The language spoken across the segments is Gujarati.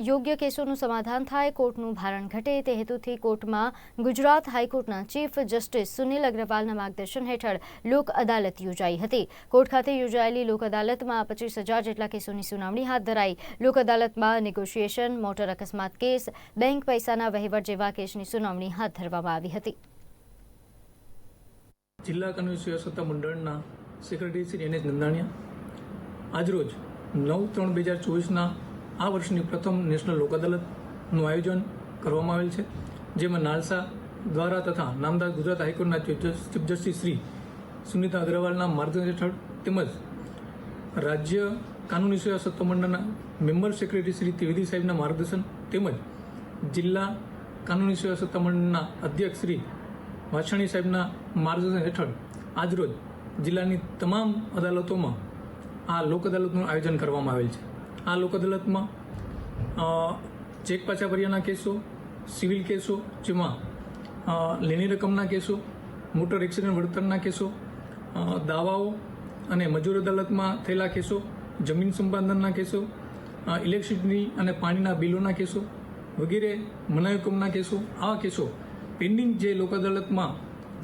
યોગ્ય કેસોનું સમાધાન થાય, કોર્ટનું ભારણ ઘટે તે હેતુથી કોર્ટમાં ગુજરાત હાઈકોર્ટના ચીફ જસ્ટિસ સુનિલ અગ્રવાલના માર્ગદર્શન હેઠળ લોક અદાલત યોજાઈ હતી। કોર્ટ ખાતે યોજાયેલી લોક અદાલતમાં 25,000 જેટલા કેસોની સુનાવણી હાથ ધરાઈ। લોક અદાલતમાં નેગોશિએશન, મોટર અકસ્માત કેસ, બેંક પૈસાના વહીવટ જેવા કેસની સુનાવણી હાથ ધરવામાં આવી હતી। જિલ્લા કાનૂની સેવા સત્તામંડળના સેક્રેટરી શ્રી NS નંદાણીયા આજરોજ 9/3/2024ના આ વર્ષની પ્રથમ નેશનલ લોક અદાલતનું આયોજન કરવામાં આવેલ છે, જેમાં નાલસા દ્વારા તથા નામદાર ગુજરાત હાઈકોર્ટના ચીફ જસ્ટિસ શ્રી સુનિતા અગ્રવાલના માર્ગદર્શન હેઠળ તેમજ રાજ્ય કાનૂની સેવા સત્તામંડળના મેમ્બર સેક્રેટરી શ્રી ત્રિવેદી સાહેબના માર્ગદર્શન તેમજ જિલ્લા કાનૂની સેવા સત્તામંડળના અધ્યક્ષ શ્રી વાછાણી સાહેબના માર્ગદર્શન હેઠળ આજરોજ જિલ્લાની તમામ અદાલતોમાં આ લોક અદાલતનું આયોજન કરવામાં આવેલ છે। આ લોક અદાલતમાં ચેક પાછા ભર્યાના કેસો, સિવિલ કેસો જેમાં લેણી રકમના કેસો, મોટર એક્સિડન્ટ વળતરના કેસો, દાવાઓ અને મજૂર અદાલતમાં થયેલા કેસો, જમીન સંપાદનના કેસો, ઇલેક્ટ્રિસિટી અને પાણીના બિલોના કેસો વગેરે મનાઈ હુકમના કેસો, આવા કેસો પેન્ડિંગ જે લોક અદાલતમાં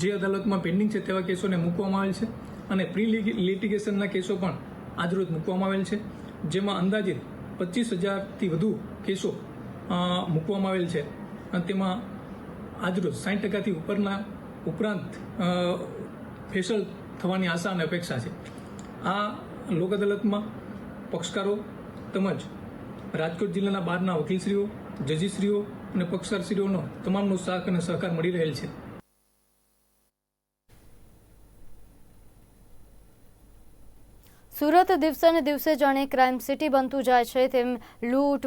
જે અદાલતમાં પેન્ડિંગ છે તેવા કેસોને મૂકવામાં આવેલ છે અને પ્રી લિટિગેશનના કેસો પણ આજરોજ મૂકવામાં આવેલ છે, જેમાં અંદાજિત 25,000થી વધુ કેસો મૂકવામાં આવેલ છે અને તેમાં આજરોજ 60% ઉપરાંત ફેસલ થવાની આશા અને અપેક્ષા છે। આ લોક અદાલતમાં પક્ષકારો તેમજ રાજકોટ જિલ્લાના બહારના વકીલશ્રીઓ, જજીશ્રીઓ અને પક્ષકારશ્રીઓનો તમામનો સાથ અને સહકાર મળી રહેલ છે। સુરત દિવસે ને દિવસે જાણે ક્રાઇમ સિટી બનતું જાય છે, તેમ લૂંટ,